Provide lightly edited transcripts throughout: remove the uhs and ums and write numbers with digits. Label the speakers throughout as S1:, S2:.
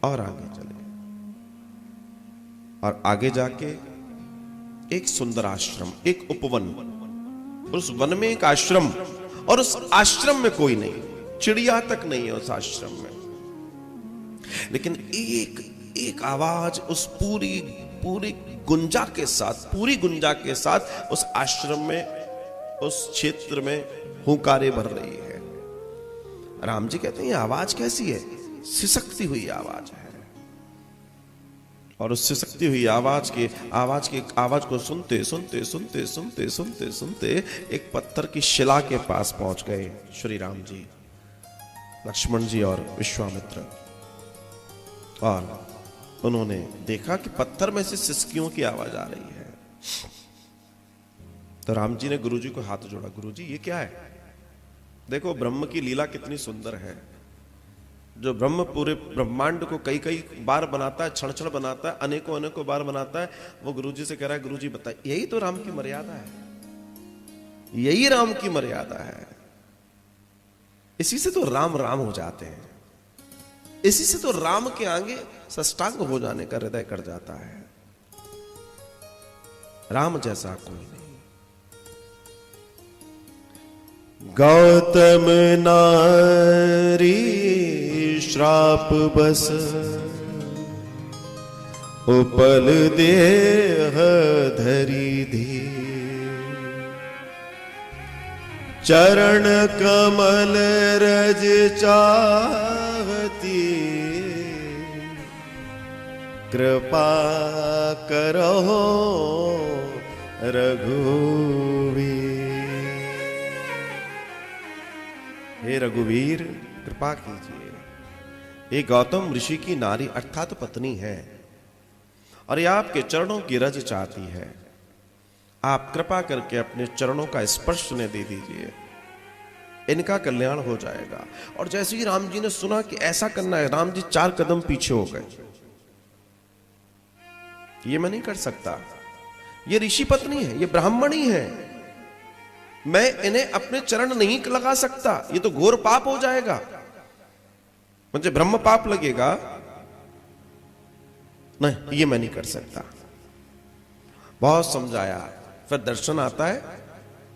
S1: और आगे चले और आगे जाके एक सुंदर आश्रम, एक उपवन, उस वन में एक आश्रम, और उस आश्रम में कोई नहीं, चिड़िया तक नहीं है उस आश्रम में। लेकिन एक एक आवाज उस पूरी गुंजा के साथ, पूरी गुंजा के साथ उस आश्रम में, उस क्षेत्र में हुंकारे भर रही है। राम जी कहते हैं ये आवाज कैसी है? सिसकती हुई आवाज है। और उस सिसकती हुई आवाज को सुनते सुनते सुनते सुनते सुनते सुनते एक पत्थर की शिला के पास पहुंच गए श्री राम जी, लक्ष्मण जी और विश्वामित्र। और उन्होंने देखा कि पत्थर में से सिसकियों की आवाज आ रही है। तो राम जी ने गुरु जी को हाथ जोड़ा, गुरु जी ये क्या है? देखो ब्रह्म की लीला कितनी सुंदर है। जो ब्रह्म पूरे ब्रह्मांड को कई कई बार बनाता है, क्षण क्षण बनाता है, अनेकों अनेकों बार बनाता है, वो गुरुजी से कह रहा है गुरुजी बताइए, यही तो राम की मर्यादा है, यही राम की मर्यादा है। इसी से तो राम राम हो जाते हैं, इसी से तो राम के आगे साष्टांग हो जाने का हृदय कर जाता है। राम जैसा कोई नहीं। गौतम नारी श्राप बस उपल देह धरी धी, चरण कमल रज चाहती, कृपा करो रघुवीर। हे रघुवीर कृपा कीजिए। ये गौतम ऋषि की नारी अर्थात पत्नी है और ये आपके चरणों की रज चाहती है। आप कृपा करके अपने चरणों का स्पर्श ने दे दीजिए, इनका कल्याण हो जाएगा। और जैसे ही राम जी ने सुना कि ऐसा करना है, राम जी 4 कदम पीछे हो गए। ये मैं नहीं कर सकता, ये ऋषि पत्नी है, ये ब्राह्मणी है, मैं इन्हें अपने चरण नहीं लगा सकता, ये तो घोर पाप हो जाएगा, मुझे ब्रह्म पाप लगेगा, नहीं ये मैं नहीं कर सकता। बहुत समझाया, फिर दर्शन आता है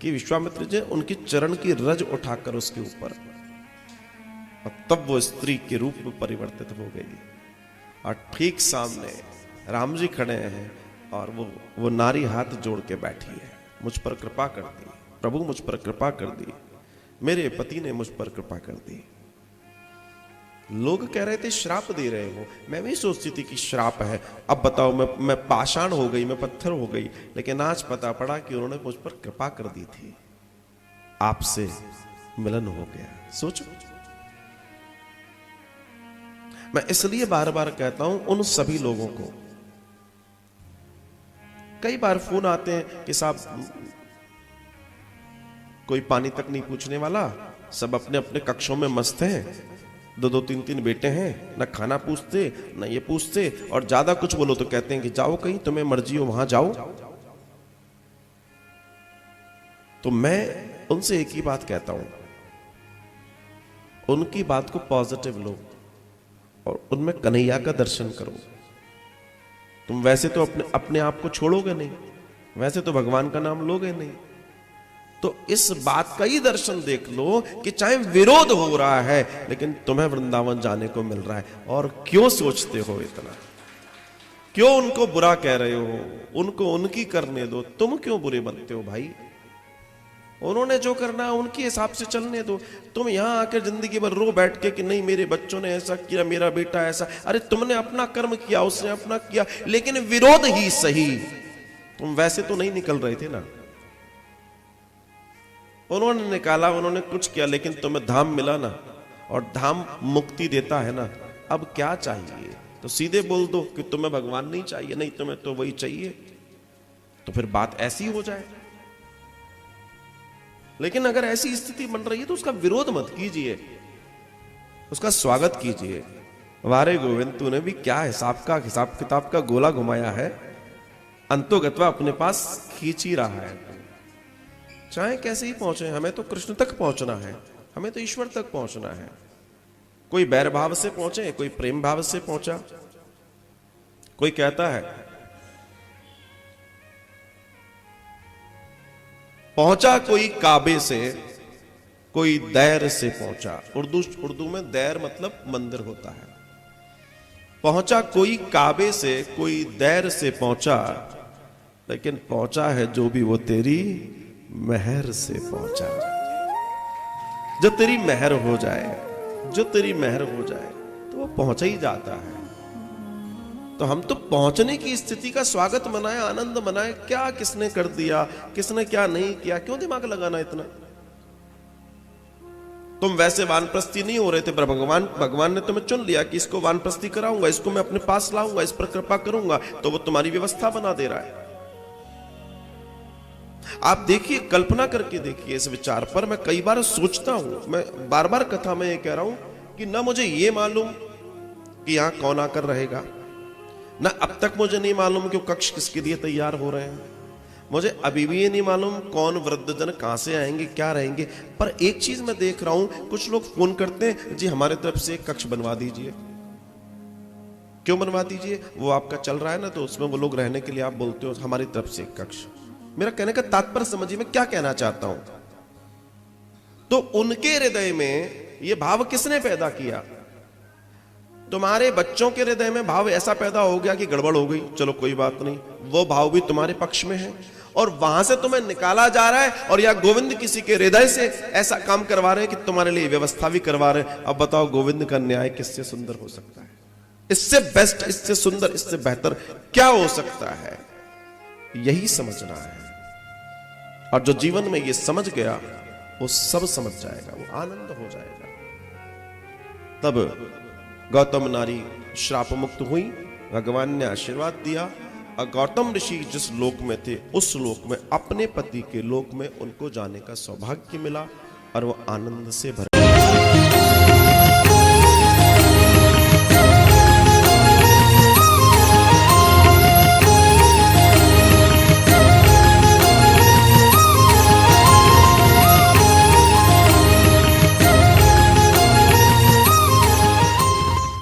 S1: कि विश्वामित्र जी उनकी चरण की रज उठाकर उसके ऊपर, और तब वो स्त्री के रूप में परिवर्तित हो गई। और ठीक सामने राम जी खड़े हैं और वो नारी हाथ जोड़ के बैठी है, मुझ पर कृपा कर दी प्रभु, मुझ पर कृपा कर दी, मेरे पति ने मुझ पर कृपा कर दी। लोग कह रहे थे श्राप दे रहे हो, मैं भी सोचती थी कि श्राप है। अब बताओ मैं पाषाण हो गई, मैं पत्थर हो गई, लेकिन आज पता पड़ा कि उन्होंने मुझ पर कृपा कर दी थी, आपसे मिलन हो गया। सोचो, मैं इसलिए बार बार कहता हूं उन सभी लोगों को, कई बार फोन आते हैं कि साहब कोई पानी तक नहीं पूछने वाला, सब अपने अपने कक्षों में मस्त हैं, 2-2 3-3 बेटे हैं, ना खाना पूछते ना ये पूछते, और ज्यादा कुछ बोलो तो कहते हैं कि जाओ कहीं, तुम्हें मर्जी हो वहां जाओ। तो मैं उनसे एक ही बात कहता हूं, उनकी बात को पॉजिटिव लो और उनमें कन्हैया का दर्शन करो। तुम वैसे तो अपने आप को छोड़ोगे नहीं, वैसे तो भगवान का नाम लोगे नहीं, तो इस बात का ही दर्शन देख लो कि चाहे विरोध हो रहा है लेकिन तुम्हें वृंदावन जाने को मिल रहा है। और क्यों सोचते हो इतना, क्यों उनको बुरा कह रहे हो? उनको उनकी करने दो, तुम क्यों बुरे बनते हो भाई? उन्होंने जो करना है उनके हिसाब से चलने दो। तुम यहां आकर जिंदगी भर रो बैठ के कि नहीं मेरे बच्चों ने ऐसा किया, मेरा बेटा ऐसा, अरे तुमने अपना कर्म किया, उसने अपना किया, लेकिन विरोध ही सही। तुम वैसे तो नहीं निकल रहे थे ना, उन्होंने निकाला, उन्होंने कुछ किया, लेकिन तुम्हें धाम मिला ना, और धाम मुक्ति देता है ना। अब क्या चाहिए? तो सीधे बोल दो कि तुम्हें भगवान नहीं चाहिए, नहीं तुम्हें तो वही चाहिए, तो फिर बात ऐसी हो जाए। लेकिन अगर ऐसी स्थिति बन रही है तो उसका विरोध मत कीजिए, उसका स्वागत कीजिए। वारे गोविंद, तूने भी क्या हिसाब किताब का गोला घुमाया है, अंतोगत्वा अपने पास खींच ही रहा है। चाहे कैसे ही पहुंचे, हमें तो कृष्ण तक पहुंचना है, हमें तो ईश्वर तक पहुंचना है। कोई बैर भाव से पहुंचे, कोई प्रेम भाव से पहुंचा। कोई कहता है पहुंचा कोई काबे से, कोई दैर से पहुंचा। उर्दू में दैर मतलब मंदिर होता है। पहुंचा कोई काबे से, कोई दैर से पहुंचा, लेकिन पहुंचा है जो भी वो तेरी मेहर से पहुंचा। जो तेरी मेहर हो जाए, जो तेरी मेहर हो जाए तो वो पहुंचा ही जाता है। तो हम तो पहुंचने की स्थिति का स्वागत मनाए, आनंद मनाए। क्या किसने कर दिया, किसने क्या नहीं किया, क्यों दिमाग लगाना इतना। तुम वैसे वानप्रस्थी नहीं हो रहे थे, पर भगवान ने तुम्हें चुन लिया कि इसको वानप्रस्थी कराऊंगा, इसको मैं अपने पास लाऊंगा, इस पर कृपा करूंगा, तो वो तुम्हारी व्यवस्था बना दे रहा है। आप देखिए, कल्पना करके देखिए इस विचार पर। मैं कई बार सोचता हूं, मैं बार बार कथा में ये कह रहा हूं कि ना मुझे ये मालूम कि यहां कौन आकर रहेगा, ना अब तक मुझे नहीं मालूम कि वो कक्ष किसके लिए तैयार हो रहे हैं। मुझे अभी भी ये नहीं मालूम कौन वृद्धजन कहां से आएंगे, क्या रहेंगे। पर एक चीज मैं देख रहा हूं, कुछ लोग फोन करते हैं, जी हमारे तरफ से एक कक्ष बनवा दीजिए। क्यों बनवा दीजिए? वो आपका चल रहा है ना, तो उसमें वो लोग रहने के लिए आप बोलते हो हमारी तरफ से एक कक्ष। मेरा कहने का तात्पर्य समझिए मैं क्या कहना चाहता हूं। तो उनके हृदय में ये भाव किसने पैदा किया? तुम्हारे बच्चों के हृदय में भाव ऐसा पैदा हो गया कि गड़बड़ हो गई, चलो कोई बात नहीं, वो भाव भी तुम्हारे पक्ष में है और वहां से तुम्हें निकाला जा रहा है। और या गोविंद किसी के हृदय से ऐसा काम करवा रहे हैं कि तुम्हारे लिए व्यवस्था भी करवा रहे हैं। अब बताओ गोविंद का न्याय किससे सुंदर हो सकता है? इससे बेस्ट, इससे सुंदर, इससे बेहतर क्या हो सकता है? यही समझना है। और जो जीवन में ये समझ गया वो सब समझ जाएगा, वो आनंद हो जाएगा। तब गौतम नारी श्राप मुक्त हुई, भगवान ने आशीर्वाद दिया और गौतम ऋषि जिस लोक में थे उस लोक में, अपने पति के लोक में उनको जाने का सौभाग्य मिला और वो आनंद से भर